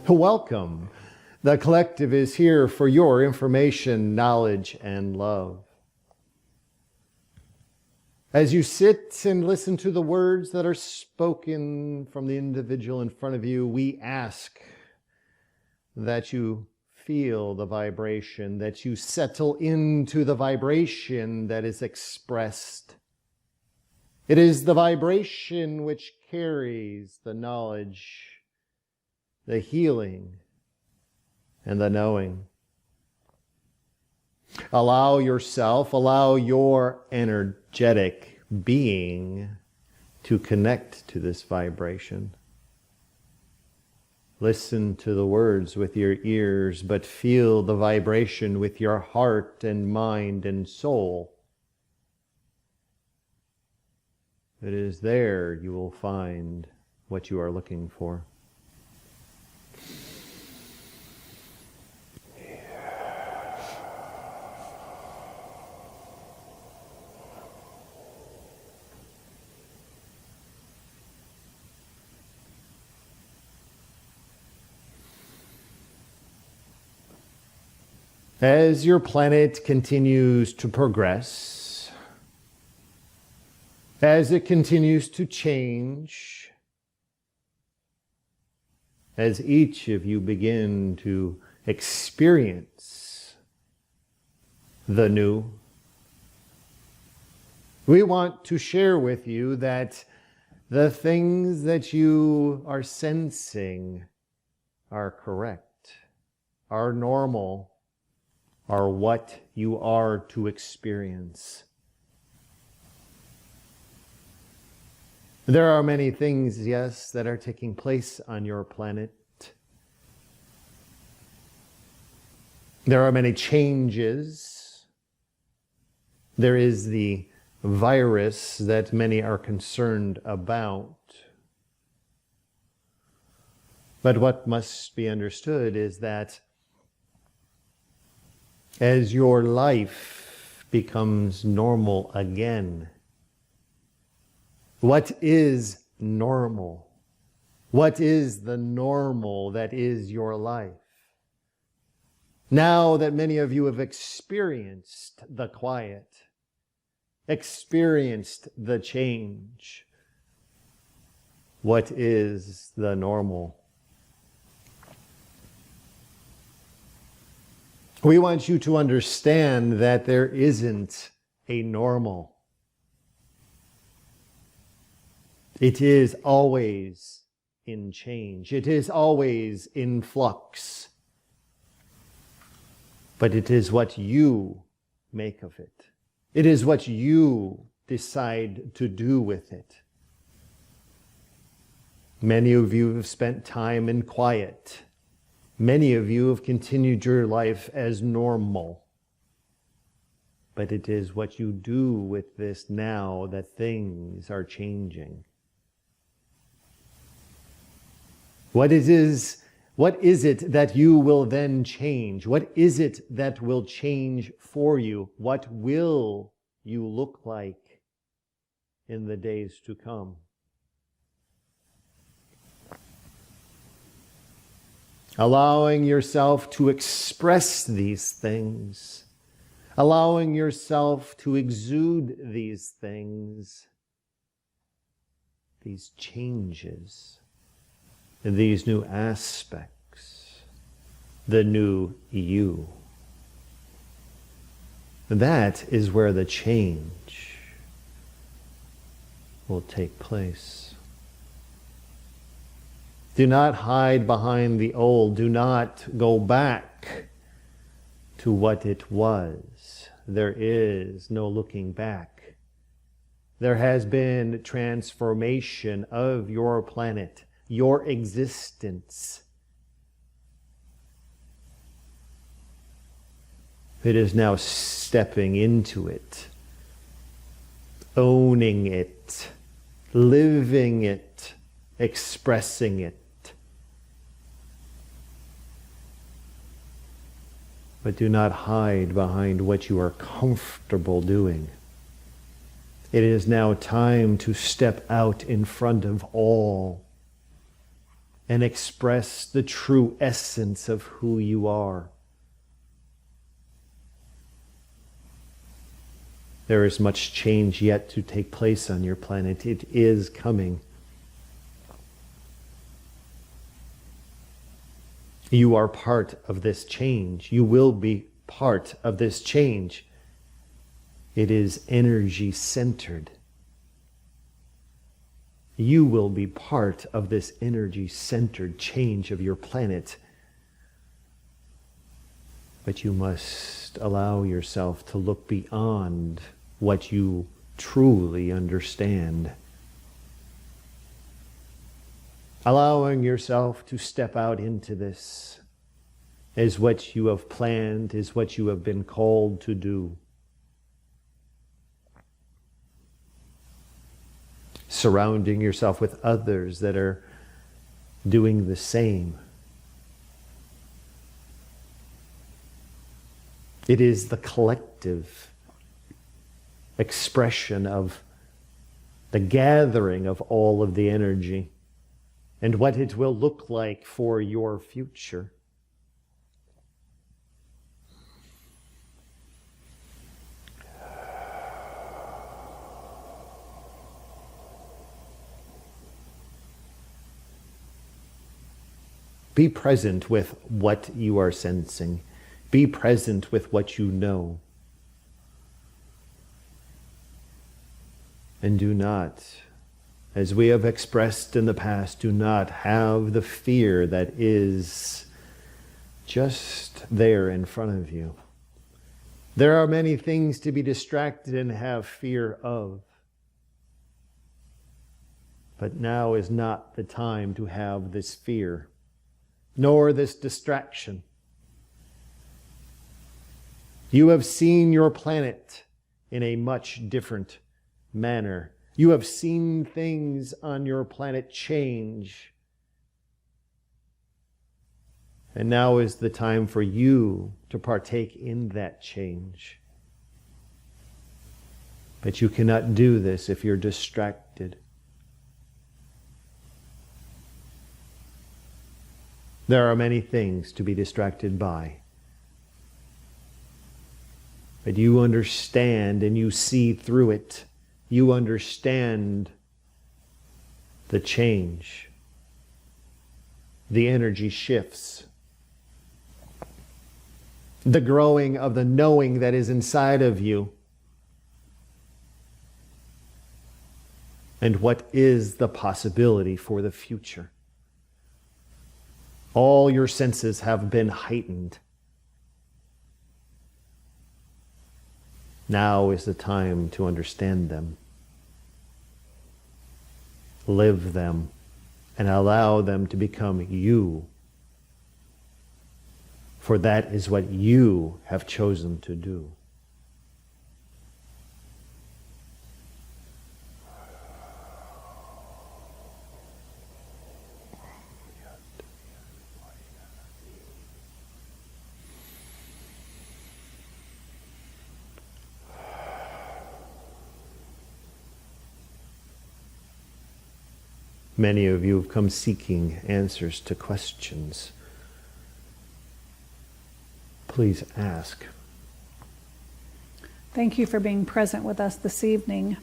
Welcome. The collective is here for your information, knowledge, and love. As you sit and listen to the words that are spoken from the individual in front of you, we ask that you feel the vibration, that you settle into the vibration that is expressed. It is the vibration which carries the knowledge, the healing, and the knowing. Allow yourself, allow your energetic being to connect to this vibration. Listen to the words with your ears, but feel the vibration with your heart and mind and soul. It is there you will find what you are looking for. As your planet continues to progress, as it continues to change, as each of you begin to experience the new, we want to share with you that the things that you are sensing are correct, are normal, are what you are to experience. There are many things, yes, that are taking place on your planet. There are many changes. There is the virus that many are concerned about. But what must be understood is that as your life becomes normal again, what is normal? What is the normal that is your life? Now that many of you have experienced the quiet, experienced the change, what is the normal? We want you to understand that there isn't a normal. It is always in change. It is always in flux. But it is what you make of it. It is what you decide to do with it. Many of you have spent time in quiet. Many of you have continued your life as normal. But it is what you do with this now that things are changing. What is it that you will then change? What is it that will change for you? What will you look like in the days to come? Allowing yourself to express these things, allowing yourself to exude these things, these changes, these new aspects, the new you. That is where the change will take place. Do not hide behind the old. Do not go back to what it was. There is no looking back. There has been transformation of your planet, your existence. It is now stepping into it, owning it, living it, expressing it. But do not hide behind what you are comfortable doing. It is now time to step out in front of all and express the true essence of who you are. There is much change yet to take place on your planet. It is coming. You are part of this change. You will be part of this change. It is energy centered. You will be part of this energy centered change of your planet. But you must allow yourself to look beyond what you truly understand. Allowing yourself to step out into this is what you have planned, is what you have been called to do. Surrounding yourself with others that are doing the same. It is the collective expression of the gathering of all of the energy and what it will look like for your future. Be present with what you are sensing. Be present with what you know. And do not, as we have expressed in the past, do not have the fear that is just there in front of you. There are many things to be distracted and have fear of. But now is not the time to have this fear, nor this distraction. You have seen your planet in a much different manner. You have seen things on your planet change. And now is the time for you to partake in that change. But you cannot do this if you're distracted. There are many things to be distracted by. But you understand and you see through it. You understand the change. The energy shifts. The growing of the knowing that is inside of you. And what is the possibility for the future. All your senses have been heightened. Now is the time to understand them. Live them and allow them to become you. For that is what you have chosen to do. Many of you have come seeking answers to questions. Please ask. Thank you for being present with us this evening.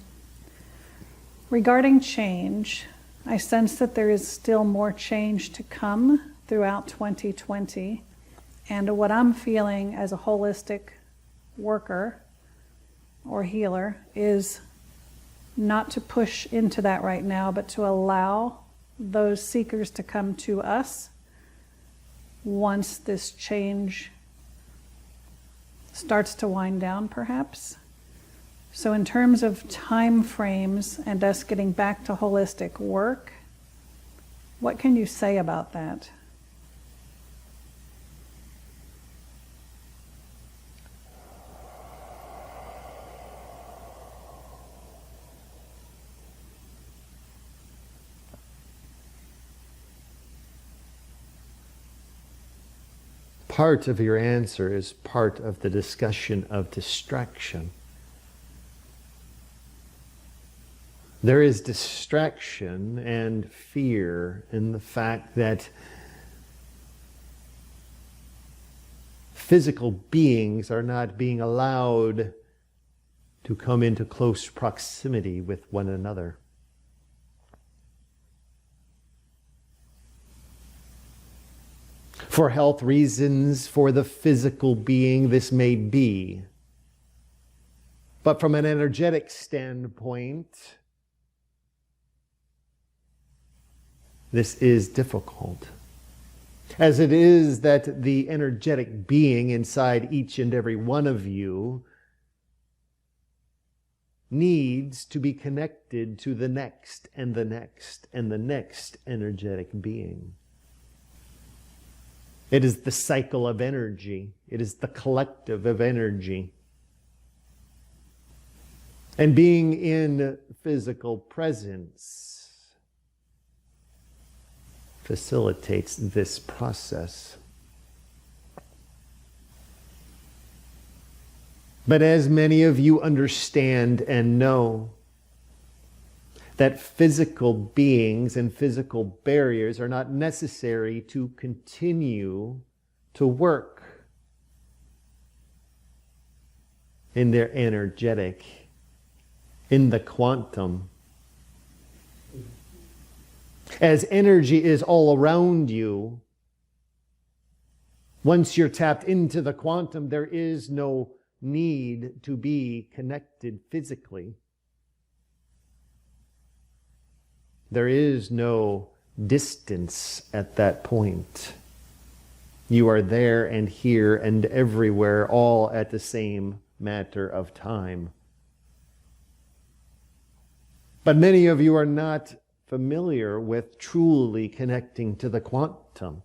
Regarding change, I sense that there is still more change to come throughout 2020. And what I'm feeling as a holistic worker or healer is not to push into that right now, but to allow those seekers to come to us once this change starts to wind down, perhaps. So in terms of time frames and us getting back to holistic work, what can you say about that? Part of your answer is part of the discussion of distraction. There is distraction and fear in the fact that physical beings are not being allowed to come into close proximity with one another. For health reasons, for the physical being, this may be. But from an energetic standpoint, this is difficult. As it is that the energetic being inside each and every one of you needs to be connected to the next and the next and the next energetic being. It is the cycle of energy. It is the collective of energy. And being in physical presence facilitates this process. But as many of you understand and know, that physical beings and physical barriers are not necessary to continue to work in their energetic, in the quantum. As energy is all around you, once you're tapped into the quantum, there is no need to be connected physically. There is no distance at that point. You are there and here and everywhere, all at the same matter of time. But many of you are not familiar with truly connecting to the quantum.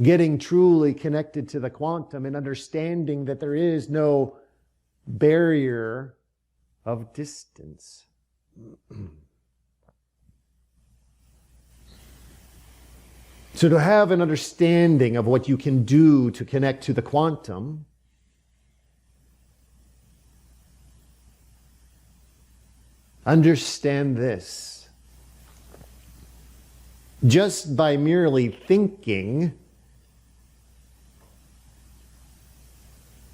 Getting truly connected to the quantum and understanding that there is no barrier of distance. So to have an understanding of what you can do to connect to the quantum, understand this. Just by merely thinking,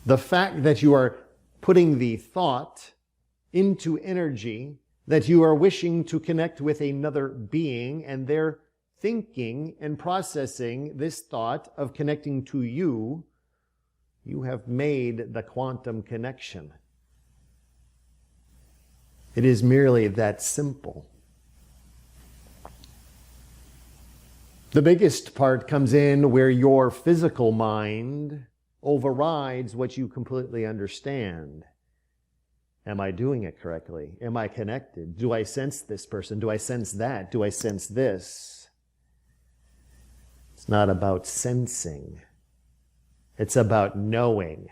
the fact that you are putting the thought into energy, that you are wishing to connect with another being, and they're thinking and processing this thought of connecting to you, you have made the quantum connection. It is merely that simple. The biggest part comes in where your physical mind overrides what you completely understand. Am I doing it correctly? Am I connected? Do I sense this person? Do I sense that? Do I sense this? It's not about sensing. It's about knowing.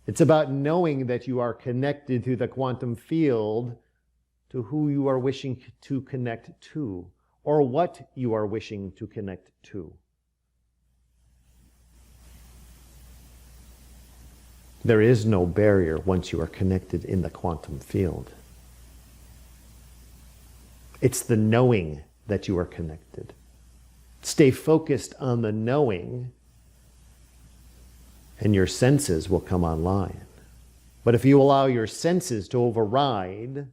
It's about knowing that you are connected to the quantum field, to who you are wishing to connect to, or what you are wishing to connect to. There is no barrier once you are connected in the quantum field. It's the knowing that you are connected. Stay focused on the knowing, and your senses will come online. But if you allow your senses to override,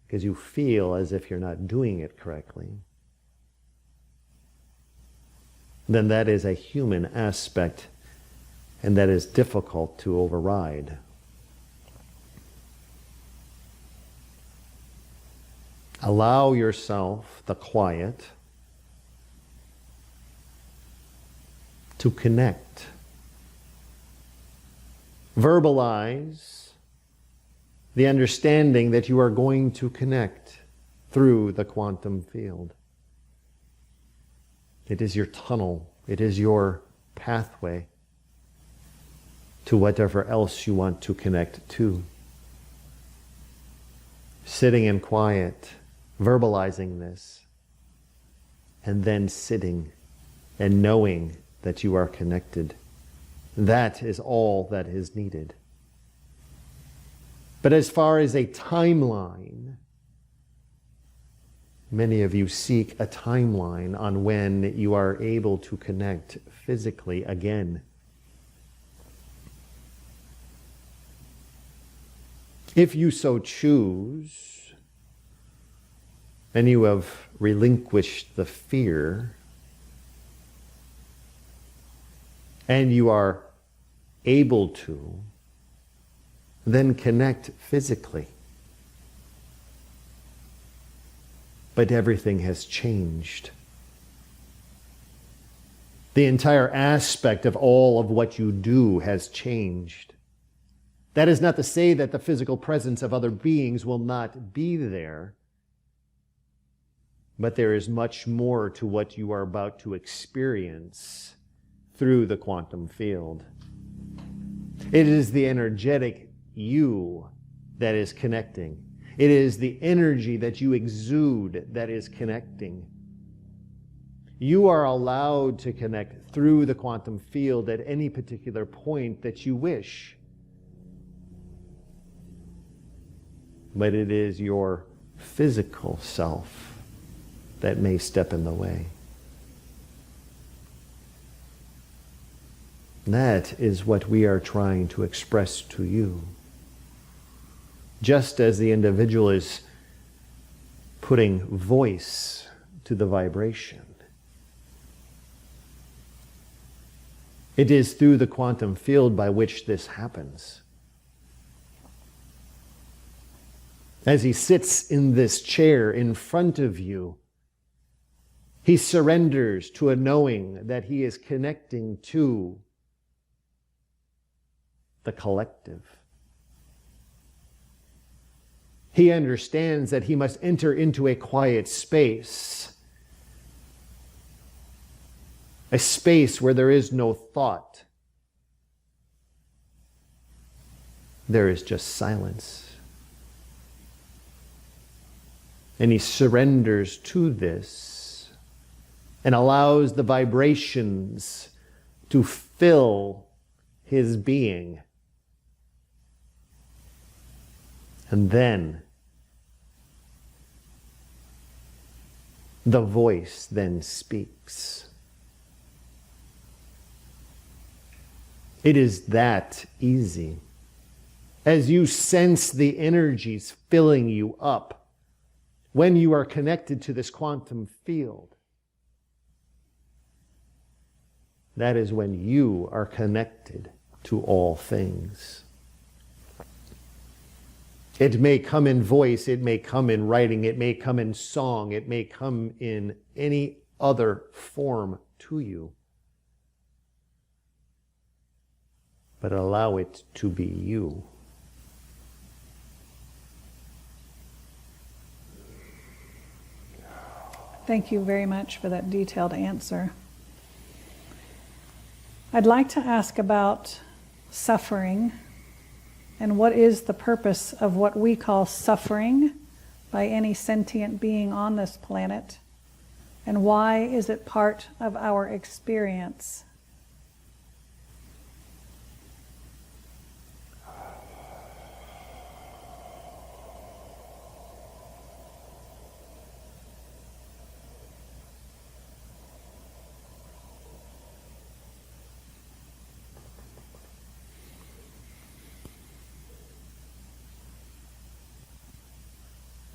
because you feel as if you're not doing it correctly, then that is a human aspect, and that is difficult to override. Allow yourself the quiet to connect. Verbalize the understanding that you are going to connect through the quantum field. It is your tunnel. It is your pathway to whatever else you want to connect to. Sitting in quiet, verbalizing this, and then sitting and knowing that you are connected. That is all that is needed. But as far as a timeline, Many of you seek a timeline on when you are able to connect physically again. If you so choose, and you have relinquished the fear, and you are able to, then connect physically. But everything has changed. The entire aspect of all of what you do has changed. That is not to say that the physical presence of other beings will not be there, but there is much more to what you are about to experience through the quantum field. It is the energetic you that is connecting. It is the energy that you exude that is connecting. You are allowed to connect through the quantum field at any particular point that you wish. But it is your physical self that may step in the way. That is what we are trying to express to you. Just as the individual is putting voice to the vibration, it is through the quantum field by which this happens. As he sits in this chair in front of you, he surrenders to a knowing that he is connecting to the collective. He understands that he must enter into a quiet space, a space where there is no thought. There is just silence. And he surrenders to this and allows the vibrations to fill his being. And then the voice then speaks. It is that easy. As you sense the energies filling you up, when you are connected to this quantum field, that is when you are connected to all things. It may come in voice, it may come in writing, it may come in song, it may come in any other form to you. But allow it to be you. Thank you very much for that detailed answer. I'd like to ask about suffering and what is the purpose of what we call suffering by any sentient being on this planet, and why is it part of our experience?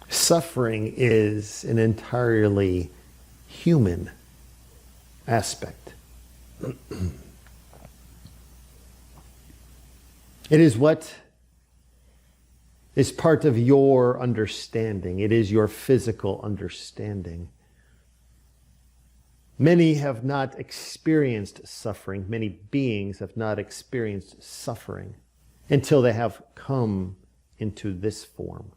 Suffering is an entirely human aspect. It is what is part of your understanding. It is your physical understanding. Many have not experienced suffering. Many beings have not experienced suffering until they have come into this form,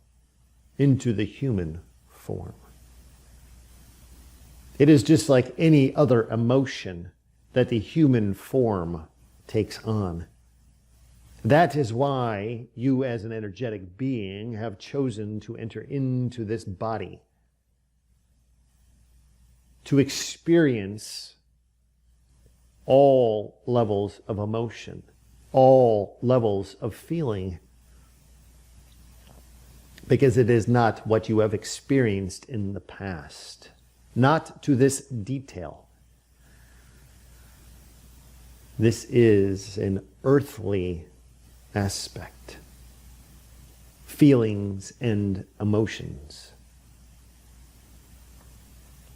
into the human form. It is just like any other emotion that the human form takes on. That is why you as an energetic being have chosen to enter into this body, to experience all levels of emotion, all levels of feeling. because it is not what you have experienced in the past, not to this detail. This is an earthly aspect, feelings and emotions.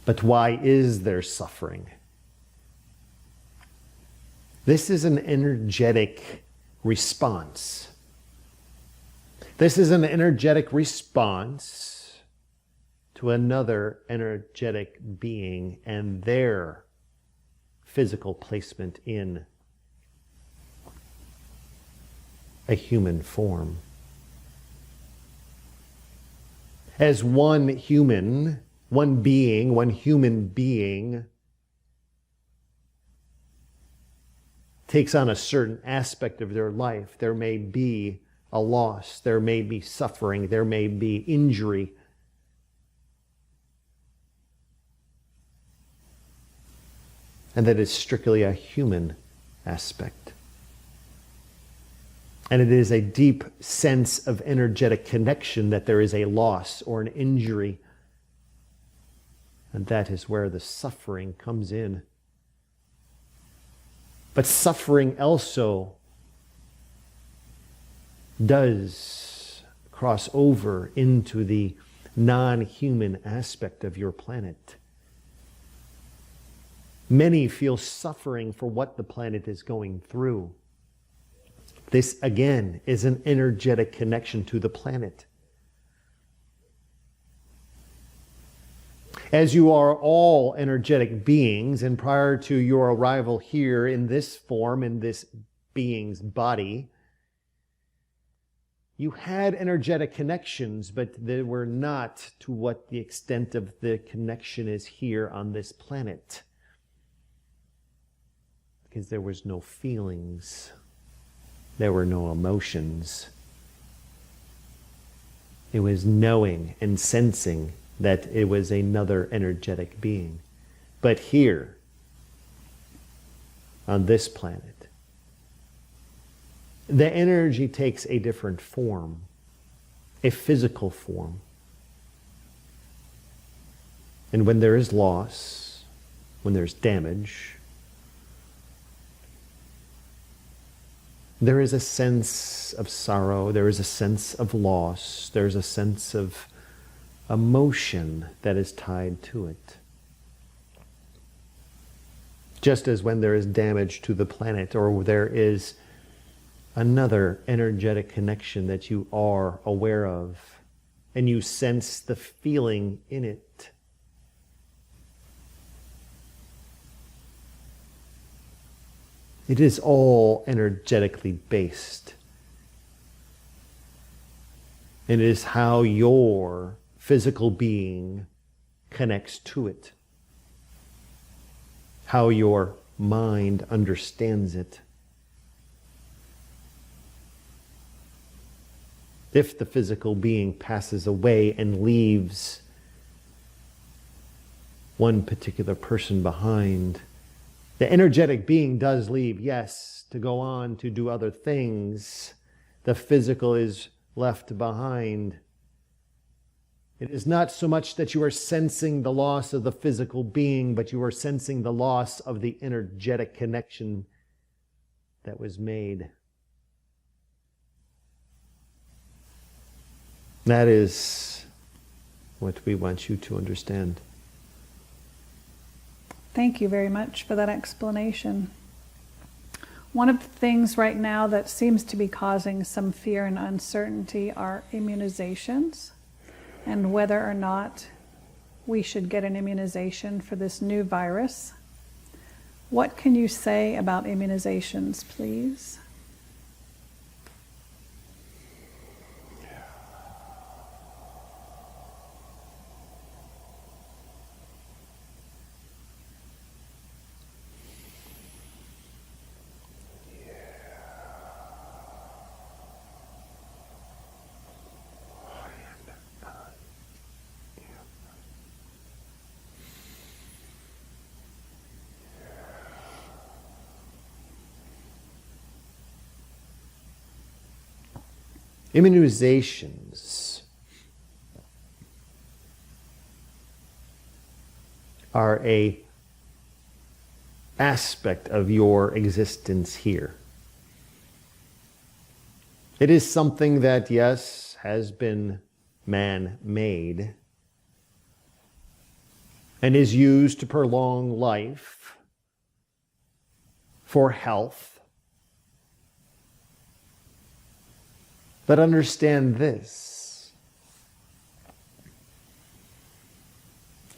But why is there suffering? This is an energetic response. This is an energetic response to another energetic being and their physical placement in a human form. As one human being takes on a certain aspect of their life, there may be a loss, there may be suffering, there may be injury. And that is strictly a human aspect. And it is a deep sense of energetic connection that there is a loss or an injury. And that is where the suffering comes in. But suffering also does cross over into the non-human aspect of your planet. Many feel suffering for what the planet is going through. This, again, is an energetic connection to the planet. As you are all energetic beings, and prior to your arrival here in this form, in this being's body, you had energetic connections, but they were not to what the extent of the connection is here on this planet. Because there was no feelings. There were no emotions. It was knowing and sensing that it was another energetic being. But here, on this planet, the energy takes a different form, a physical form. And when there is loss, when there's damage, there is a sense of sorrow, there is a sense of loss, there's a sense of emotion that is tied to it. Just as when there is damage to the planet, or there is another energetic connection that you are aware of, and you sense the feeling in it. It is all energetically based. And it is how your physical being connects to it. How your mind understands it. If the physical being passes away and leaves one particular person behind, the energetic being does leave, yes, to go on to do other things. The physical is left behind. It is not so much that you are sensing the loss of the physical being, but you are sensing the loss of the energetic connection that was made. That is what we want you to understand. Thank you very much for that explanation. One of the things right now that seems to be causing some fear and uncertainty are immunizations, and whether or not we should get an immunization for this new virus. What can you say about immunizations, please? Immunizations are a aspect of your existence here. It is something that, yes, has been man-made and is used to prolong life for health. But understand this,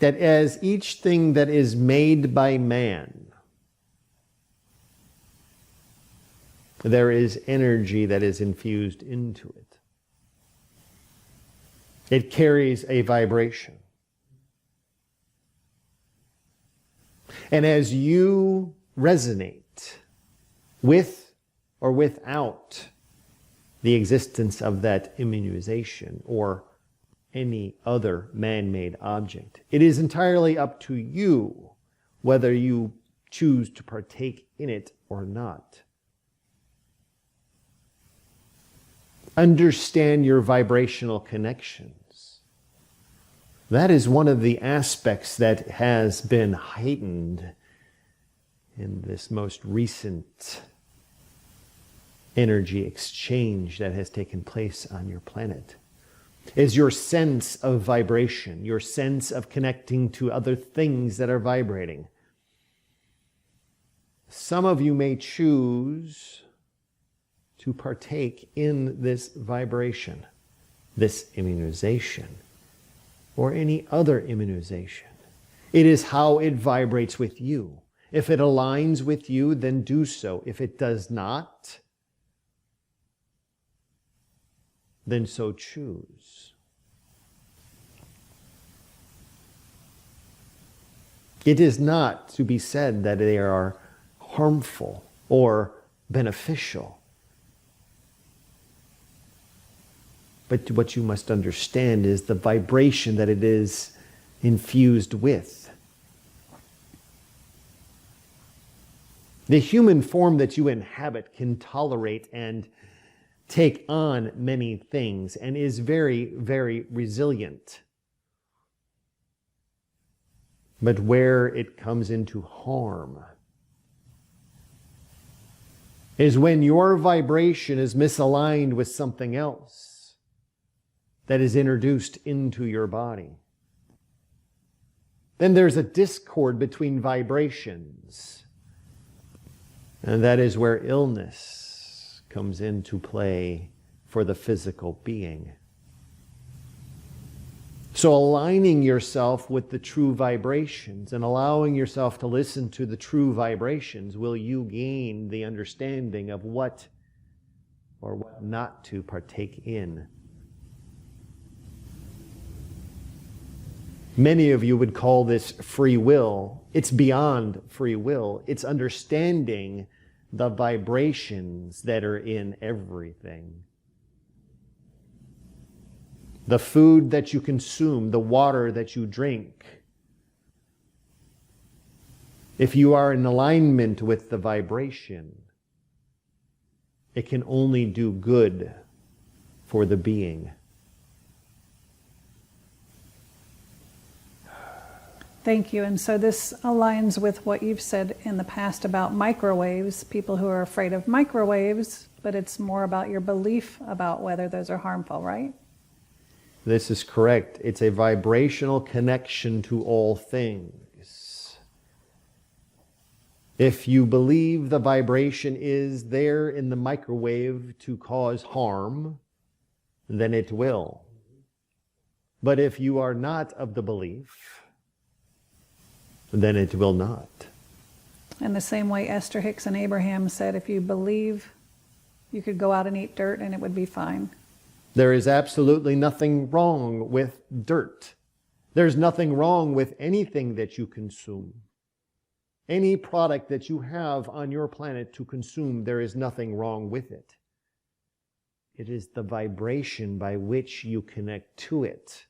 that as each thing that is made by man, there is energy that is infused into it. It carries a vibration. And as you resonate with or without the existence of that immunization or any other man-made object, it is entirely up to you whether you choose to partake in it or not. Understand your vibrational connections. That is one of the aspects that has been heightened in this most recent energy exchange that has taken place on your planet, is your sense of vibration, your sense of connecting to other things that are vibrating. Some of you may choose to partake in this vibration, this immunization, or any other immunization. It is how it vibrates with you. If it aligns with you, then do so. If it does not, then so choose. It is not to be said that they are harmful or beneficial. But what you must understand is the vibration that it is infused with. The human form that you inhabit can tolerate and take on many things and is very, very resilient. But where it comes into harm is when your vibration is misaligned with something else that is introduced into your body. Then there's a discord between vibrations. And that is where illness comes into play for the physical being. So aligning yourself with the true vibrations and allowing yourself to listen to the true vibrations will you gain the understanding of what or what not to partake in. Many of you would call this free will. It's beyond free will. It's understanding the vibrations that are in everything. The food that you consume, the water that you drink. If you are in alignment with the vibration, it can only do good for the being. Thank you. And so this aligns with what you've said in the past about microwaves, people who are afraid of microwaves, but it's more about your belief about whether those are harmful, right? This is correct. It's a vibrational connection to all things. If you believe the vibration is there in the microwave to cause harm, then it will. But if you are not of the belief, then it will not. In the same way Esther Hicks and Abraham said, if you believe, you could go out and eat dirt and it would be fine. There is absolutely nothing wrong with dirt. There's nothing wrong with anything that you consume. Any product that you have on your planet to consume, there is nothing wrong with it. It is the vibration by which you connect to it.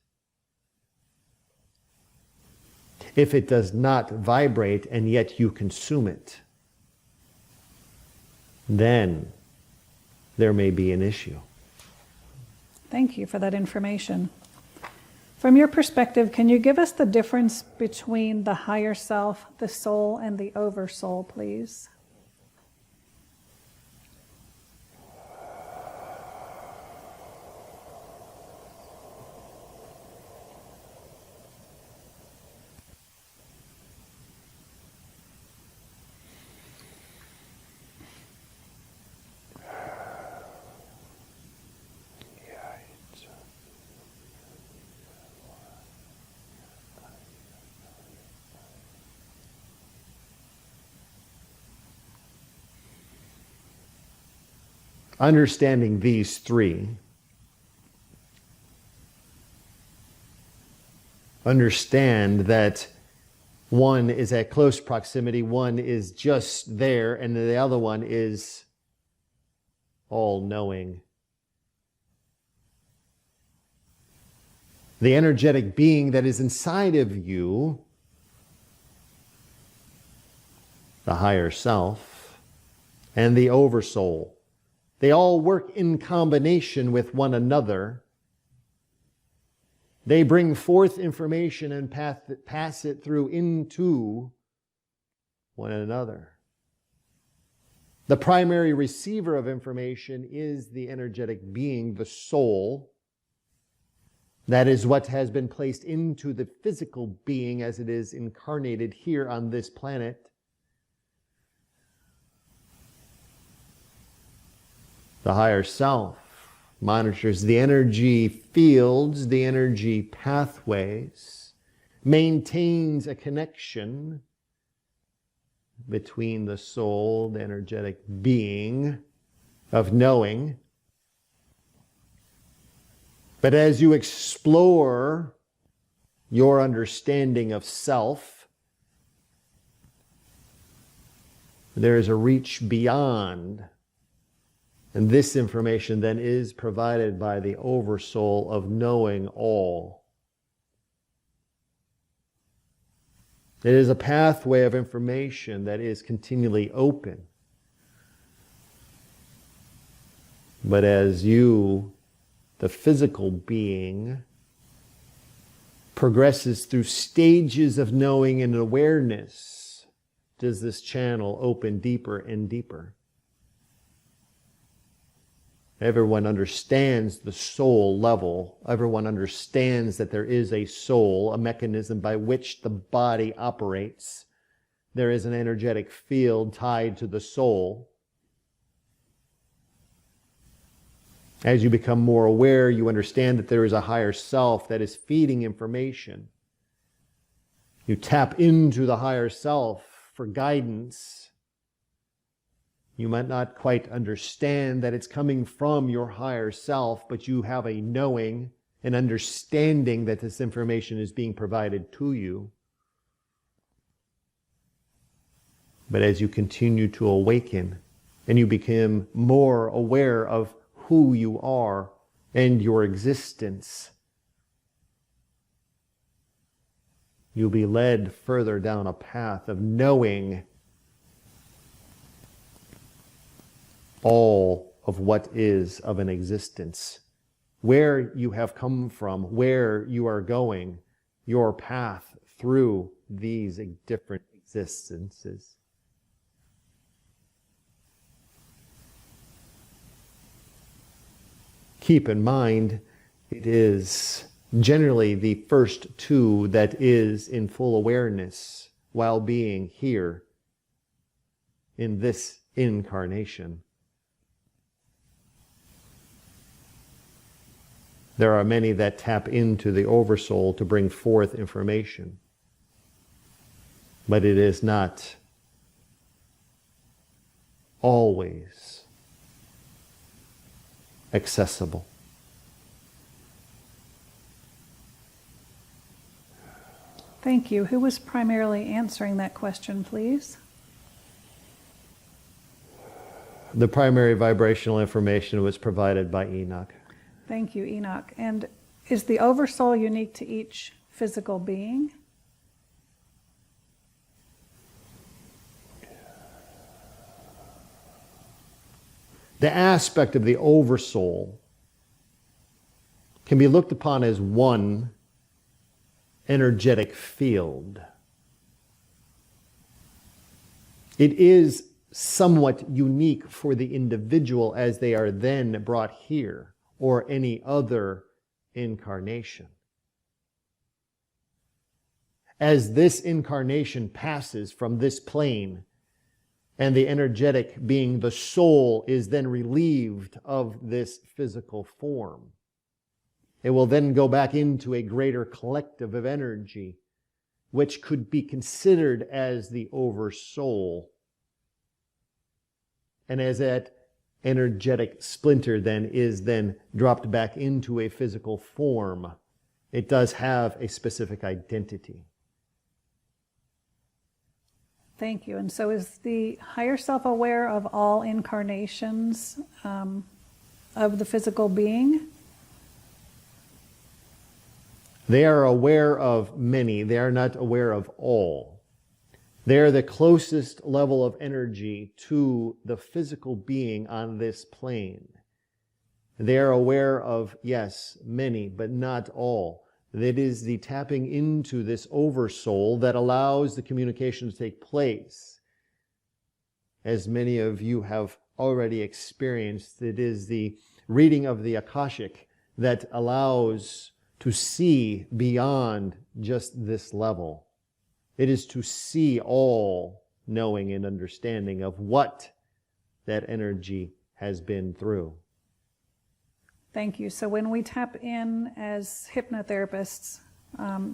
If it does not vibrate and yet you consume it, then there may be an issue. Thank you for that information. From your perspective, can you give us the difference between the higher self, the soul, and the oversoul, please? Understanding these three, understand that one is at close proximity, one is just there, and the other one is all-knowing. The energetic being that is inside of you, the higher self, and the oversoul. They all work in combination with one another. They bring forth information and pass it through into one another. The primary receiver of information is the energetic being, the soul. That is what has been placed into the physical being as it is incarnated here on this planet. The higher self monitors the energy fields, the energy pathways, maintains a connection between the soul, the energetic being of knowing. But as you explore your understanding of self, there is a reach beyond. And this information then is provided by the oversoul of knowing all. It is a pathway of information that is continually open. But as you, the physical being, progresses through stages of knowing and awareness, does this channel open deeper and deeper. Everyone understands the soul level. Everyone understands that there is a soul, a mechanism by which the body operates. There is an energetic field tied to the soul. As you become more aware, you understand that there is a higher self that is feeding information. You tap into the higher self for guidance. You might not quite understand that it's coming from your higher self, but you have a knowing, an understanding that this information is being provided to you. But as you continue to awaken and you become more aware of who you are and your existence, you'll be led further down a path of knowing all of what is of an existence, where you have come from, where you are going, your path through these different existences. Keep in mind, it is generally the first two that is in full awareness while being here in this incarnation. There are many that tap into the oversoul to bring forth information, but it is not always accessible. Thank you. Who was primarily answering that question, please? The primary vibrational information was provided by Enoch. Thank you, Enoch. And is the oversoul unique to each physical being? The aspect of the oversoul can be looked upon as one energetic field. It is somewhat unique for the individual as they are then brought here or any other incarnation. As this incarnation passes from this plane and the energetic being the soul is then relieved of this physical form, it will then go back into a greater collective of energy, which could be considered as the oversoul. And as that energetic splinter then is then dropped back into a physical form, it does have a specific identity. Thank you. And so is the higher self aware of all incarnations of the physical being? They are aware of many. They are not aware of all. They are the closest level of energy to the physical being on this plane. They are aware of, yes, many, but not all. That is the tapping into this oversoul that allows the communication to take place. As many of you have already experienced, it is the reading of the Akashic that allows to see beyond just this level. It is to see all knowing and understanding of what that energy has been through. Thank you. So when we tap in as hypnotherapists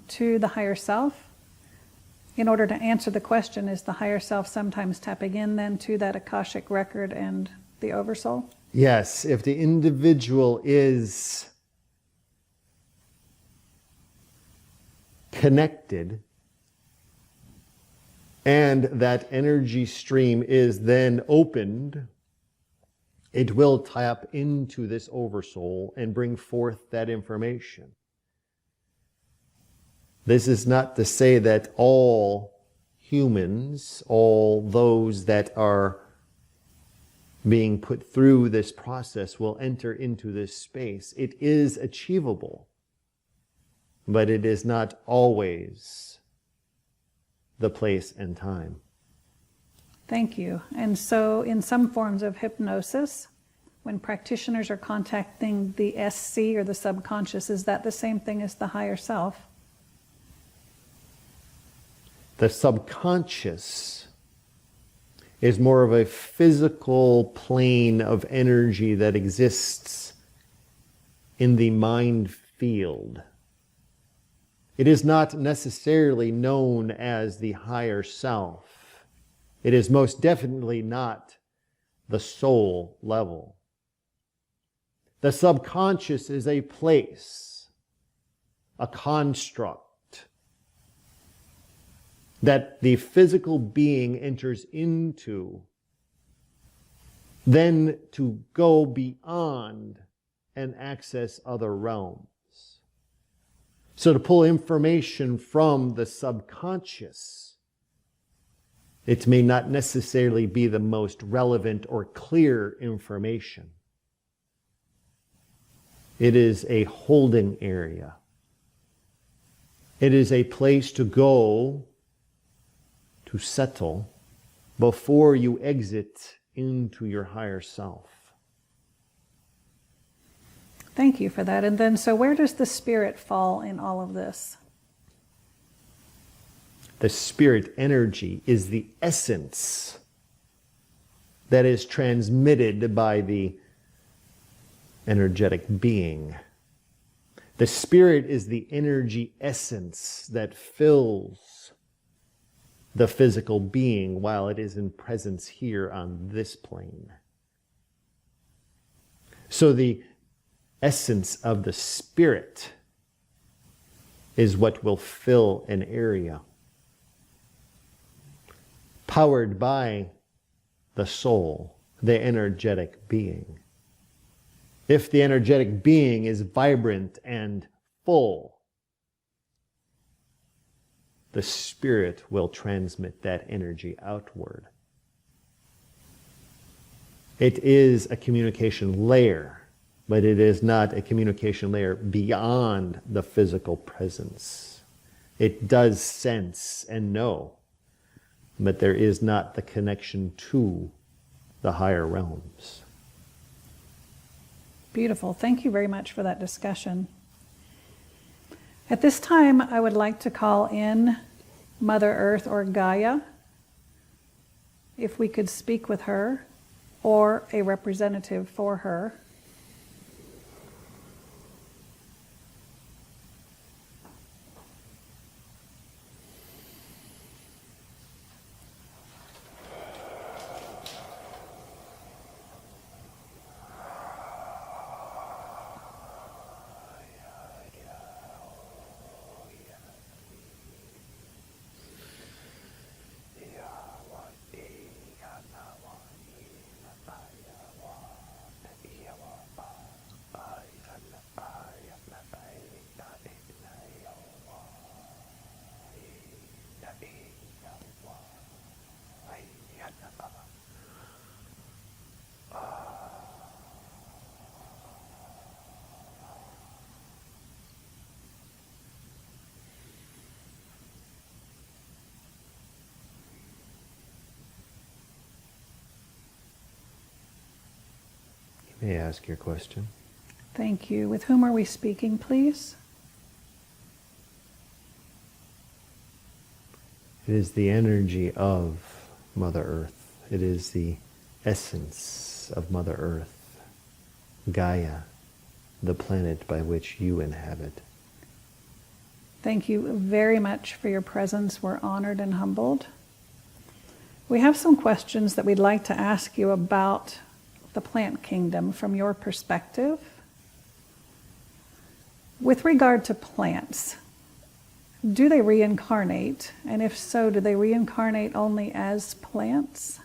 to the higher self, in order to answer the question, is the higher self sometimes tapping in then to that Akashic record and the oversoul? Yes, if the individual is connected and that energy stream is then opened, it will tap into this oversoul and bring forth that information. This is not to say that all humans, all those that are being put through this process will enter into this space. It is achievable, but it is not always the place and time. Thank you. And so in some forms of hypnosis, when practitioners are contacting the SC or the subconscious, is that the same thing as the higher self? The subconscious is more of a physical plane of energy that exists in the mind field. It is not necessarily known as the higher self. It is most definitely not the soul level. The subconscious is a place, a construct, that the physical being enters into, then to go beyond and access other realms. So to pull information from the subconscious, it may not necessarily be the most relevant or clear information. It is a holding area. It is a place to go to settle before you exit into your higher self. Thank you for that. And then, so where does the spirit fall in all of this? The spirit energy is the essence that is transmitted by the energetic being. The spirit is the energy essence that fills the physical being while it is in presence here on this plane. So the essence of the spirit is what will fill an area, powered by the soul, the energetic being. If the energetic being is vibrant and full, the spirit will transmit that energy outward. It is a communication layer, but it is not a communication layer beyond the physical presence. It does sense and know, but there is not the connection to the higher realms. Beautiful. Thank you very much for that discussion. At this time, I would like to call in Mother Earth or Gaia, if we could speak with her or a representative for her. May I ask your question? Thank you. With whom are we speaking, please? It is the energy of Mother Earth. It is the essence of Mother Earth, Gaia, the planet by which you inhabit. Thank you very much for your presence. We're honored and humbled. We have some questions that we'd like to ask you about the plant kingdom from your perspective. With regard to plants, do they reincarnate? And if so, do they reincarnate only as plants?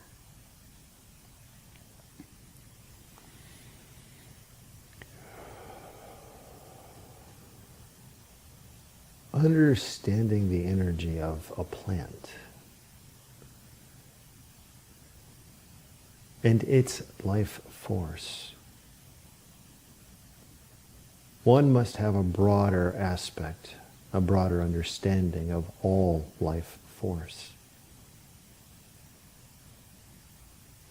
Understanding the energy of a plant and its life force, one must have a broader aspect, a broader understanding of all life force.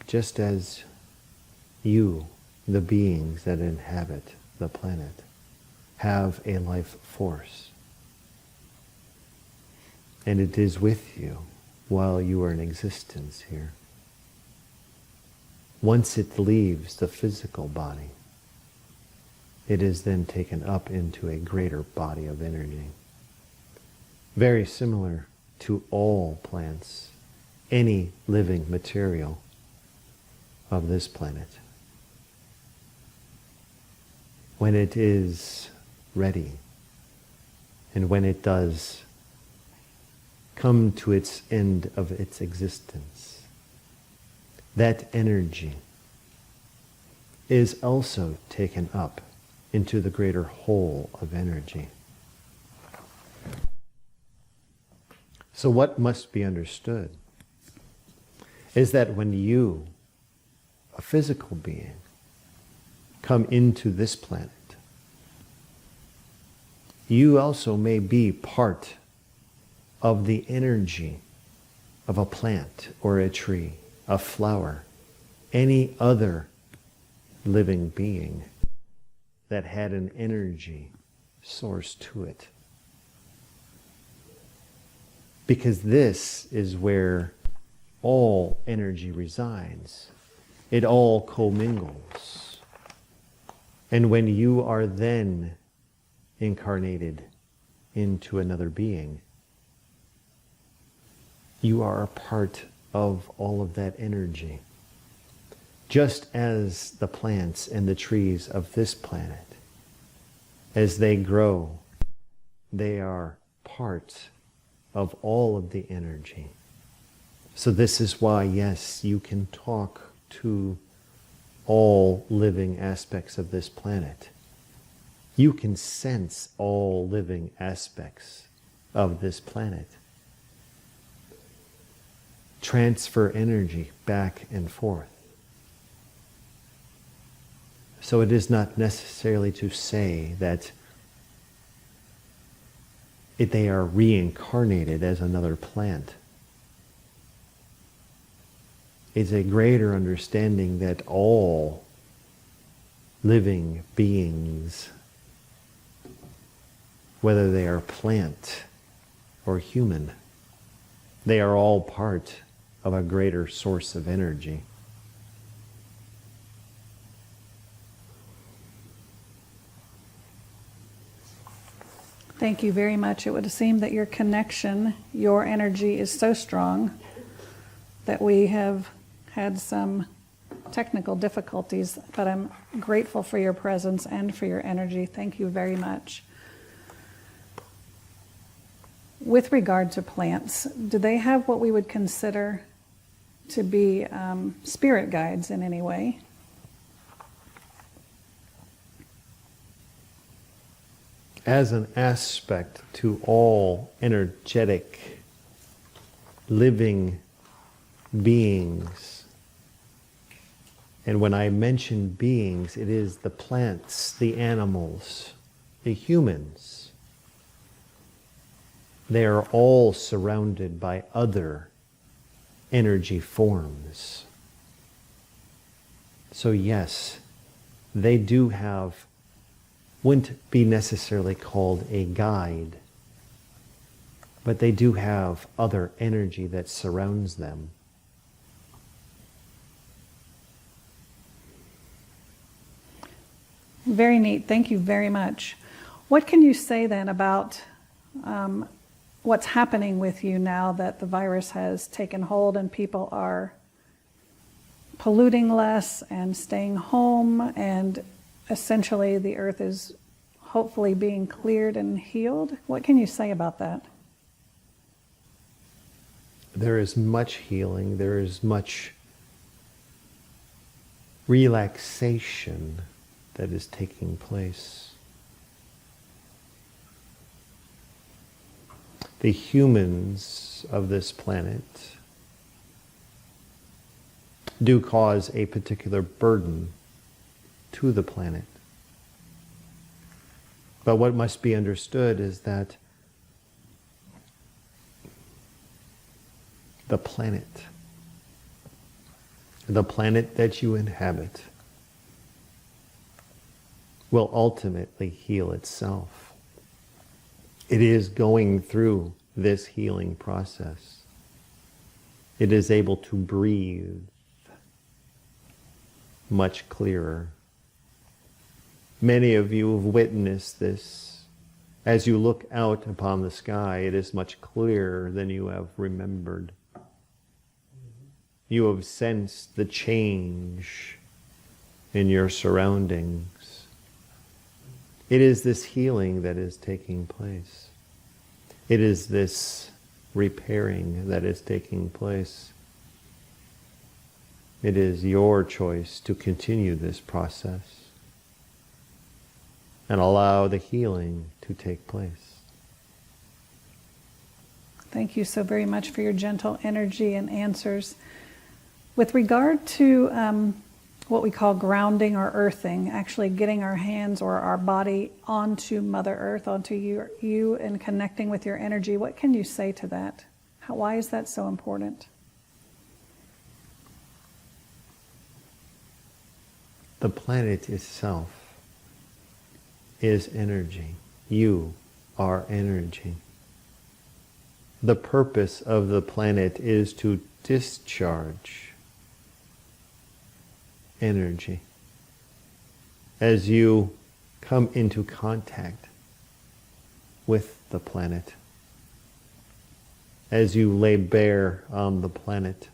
Just as you, the beings that inhabit the planet, have a life force, and it is with you while you are in existence here. Once it leaves the physical body, it is then taken up into a greater body of energy. Very similar to all plants, any living material of this planet. When it is ready, and when it does come to its end of its existence, that energy is also taken up into the greater whole of energy. So what must be understood is that when you, a physical being, come into this planet, you also may be part of the energy of a plant or a tree, a flower, any other living being that had an energy source to it. Because this is where all energy resides. It all commingles. And when you are then incarnated into another being, you are a part of all of that energy. Just as the plants and the trees of this planet, as they grow, they are part of all of the energy. So this is why, yes, you can talk to all living aspects of this planet. You can sense all living aspects of this planet. Transfer energy back and forth. So it is not necessarily to say that They are reincarnated as another plant. It's a greater understanding that all living beings, whether they are plant or human, they are all part of a greater source of energy. Thank you very much. It would seem that your connection, your energy is so strong that we have had some technical difficulties, but I'm grateful for your presence and for your energy. Thank you very much. With regard to plants, do they have what we would consider to be spirit guides in any way? As an aspect to all energetic living beings, and when I mention beings, it is the plants, the animals, the humans. They are all surrounded by other energy forms. So yes, they do have, wouldn't be necessarily called a guide, but they do have other energy that surrounds them. Very neat. Thank you very much. What can you say then about what's happening with you now that the virus has taken hold and people are polluting less and staying home, and essentially the earth is hopefully being cleared and healed? What can you say about that? There is much healing. There is much relaxation that is taking place. The humans of this planet do cause a particular burden to the planet. But what must be understood is that the planet that you inhabit, will ultimately heal itself. It is going through this healing process. It is able to breathe much clearer. Many of you have witnessed this. As you look out upon the sky, it is much clearer than you have remembered. You have sensed the change in your surroundings. It is this healing that is taking place. It is this repairing that is taking place. It is your choice to continue this process and allow the healing to take place. Thank you so very much for your gentle energy and answers. With regard to what we call grounding or earthing, actually getting our hands or our body onto Mother Earth, onto you and connecting with your energy, what can you say to that? Why is that so important? The planet itself is energy. You are energy. The purpose of the planet is to discharge energy. As you come into contact with the planet, as you lay bare on the planet,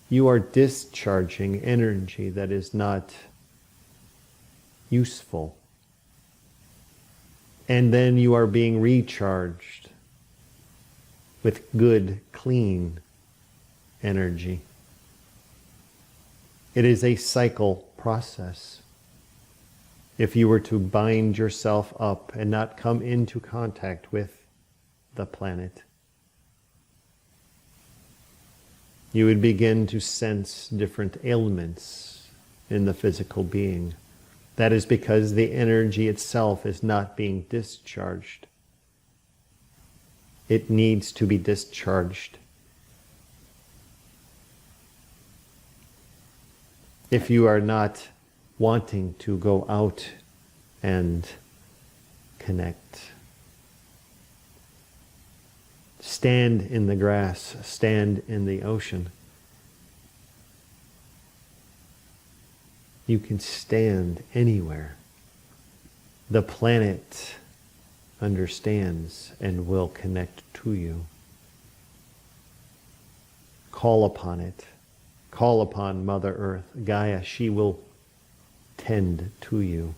you are discharging energy that is not useful. And then you are being recharged with good, clean energy. It is a cycle process. If you were to bind yourself up and not come into contact with the planet, you would begin to sense different ailments in the physical being. That is because the energy itself is not being discharged It needs to be discharged. If you are not wanting to go out and connect, stand in the grass, stand in the ocean. You can stand anywhere. The planet understands and will connect to you. Call upon it. Call upon Mother Earth, Gaia. She will tend to you.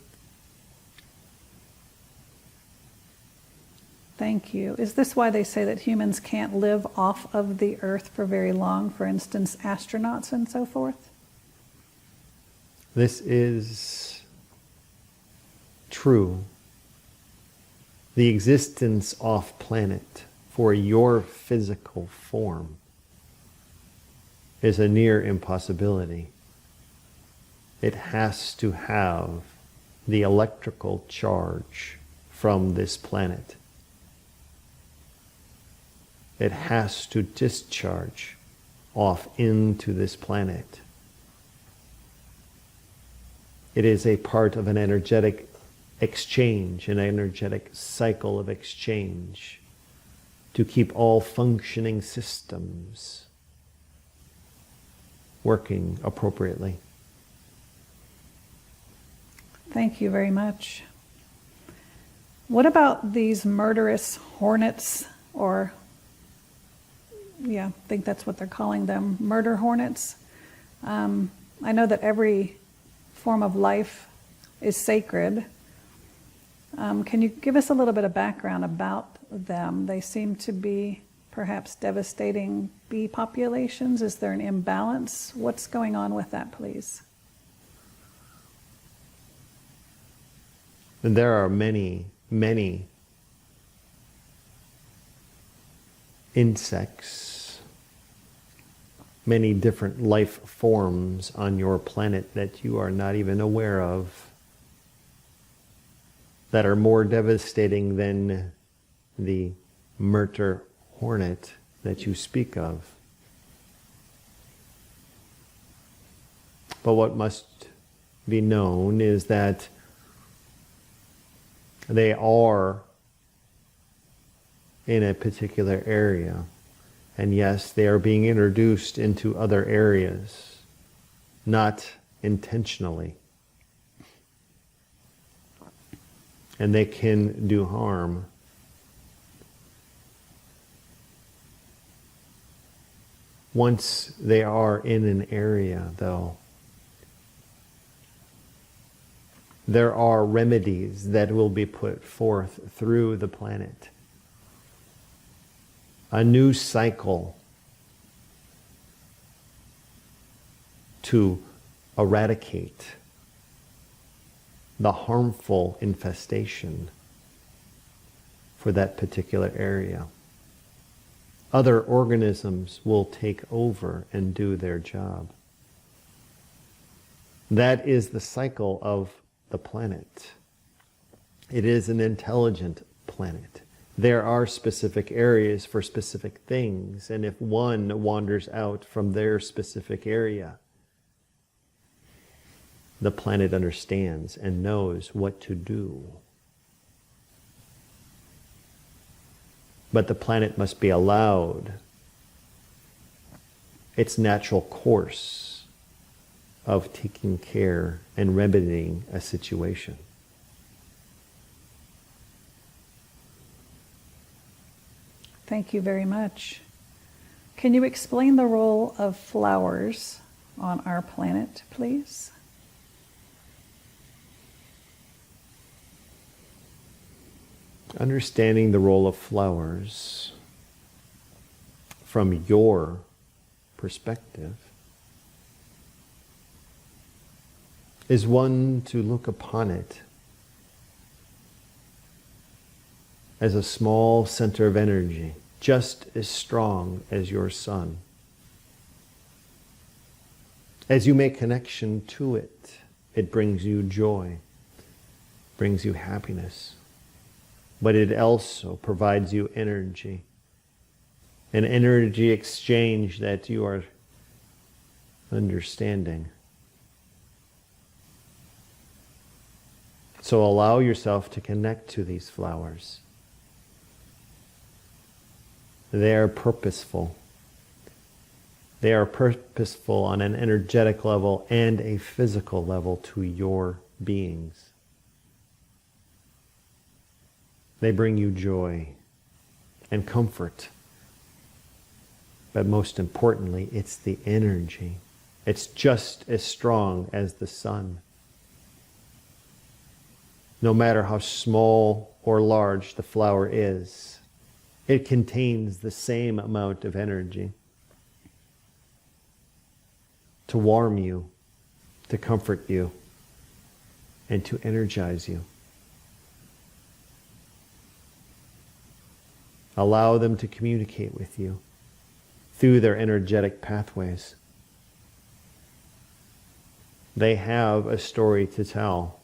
Thank you. Is this why they say that humans can't live off of the earth for very long? For instance, astronauts and so forth? This is true. The existence off planet for your physical form is a near impossibility. It has to have the electrical charge from this planet. It has to discharge off into this planet. It is a part of an energetic exchange, an energetic cycle of exchange to keep all functioning systems working appropriately. Thank you very much. What about these murderous hornets, or, yeah, I think that's what they're calling them, murder hornets? I know that every form of life is sacred. Can you give us a little bit of background about them? They seem to be perhaps devastating bee populations. Is there an imbalance? What's going on with that, please? And there are many, many insects, many different life forms on your planet that you are not even aware of, that are more devastating than the murder hornet that you speak of. But what must be known is that they are in a particular area. And yes, they are being introduced into other areas, not intentionally. And they can do harm. Once they are in an area, though, there are remedies that will be put forth through the planet. A new cycle to eradicate the harmful infestation for that particular area. Other organisms will take over and do their job. That is the cycle of the planet. It is an intelligent planet. There are specific areas for specific things, and if one wanders out from their specific area, the planet understands and knows what to do. But the planet must be allowed its natural course of taking care and remedying a situation. Thank you very much. Can you explain the role of flowers on our planet, please? Understanding the role of flowers from your perspective is one to look upon it as a small center of energy, just as strong as your sun. As you make connection to it, it brings you joy, brings you happiness, but it also provides you energy an energy exchange that you are understanding. So allow yourself to connect to these flowers. They are purposeful. They are purposeful on an energetic level and a physical level to your beings. They bring you joy and comfort. But most importantly, it's the energy. It's just as strong as the sun. No matter how small or large the flower is, it contains the same amount of energy to warm you, to comfort you, and to energize you. Allow them to communicate with you through their energetic pathways. They have a story to tell.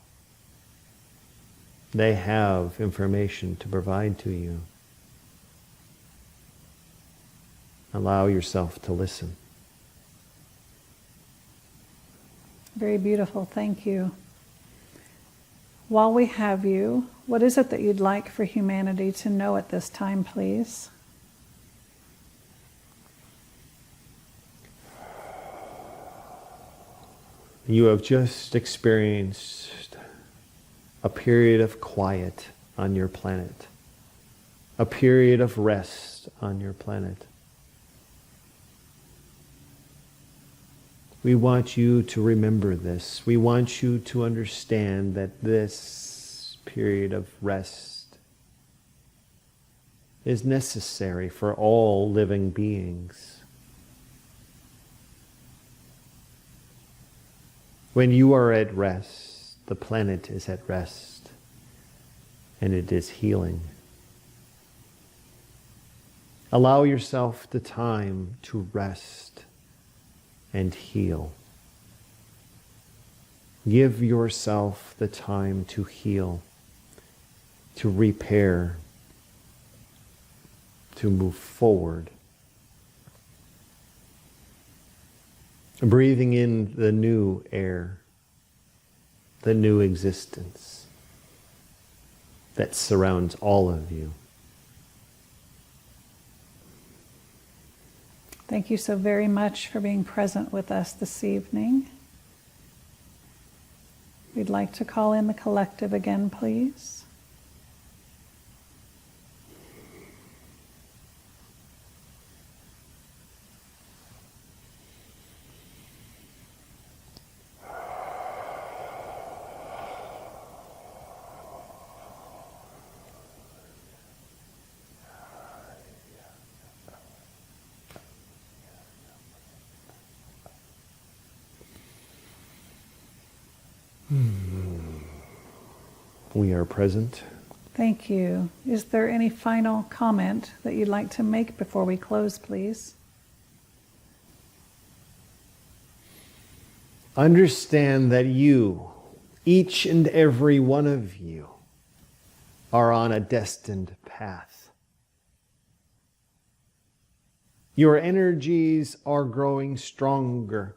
They have information to provide to you. Allow yourself to listen. Very beautiful. Thank you. While we have you, what is it that you'd like for humanity to know at this time, please? You have just experienced a period of quiet on your planet, a period of rest on your planet. We want you to remember this. We want you to understand that this period of rest is necessary for all living beings. When you are at rest, the planet is at rest, and it is healing. Allow yourself the time to rest and heal. Give yourself the time to heal, to repair, to move forward. Breathing in the new air, the new existence that surrounds all of you. Thank you so very much for being present with us this evening. We'd like to call in the collective again, please. We are present. Thank you. Is there any final comment that you'd like to make before we close, please? Understand that you, each and every one of you, are on a destined path. Your energies are growing stronger.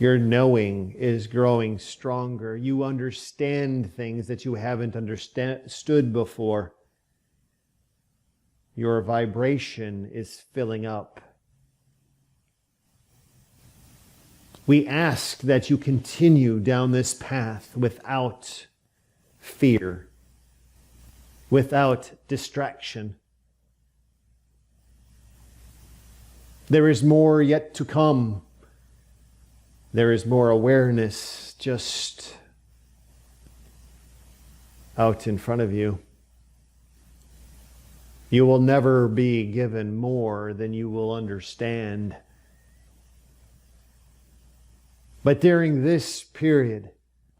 Your knowing is growing stronger. You understand things that you haven't understood before. Your vibration is filling up. We ask that you continue down this path without fear, without distraction. There is more yet to come. There is more awareness just out in front of you. You will never be given more than you will understand. But during this period,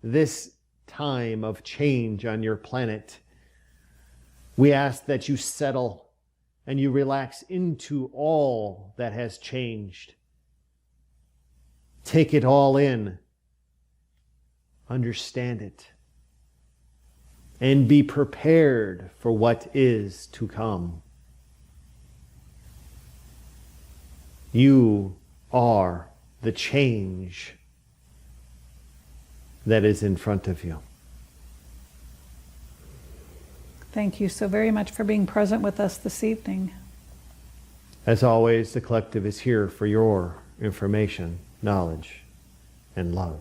this time of change on your planet, we ask that you settle and you relax into all that has changed. Take it all in, understand it, and be prepared for what is to come. You are the change that is in front of you. Thank you so very much for being present with us this evening. As always, the collective is here for your information, knowledge, and love.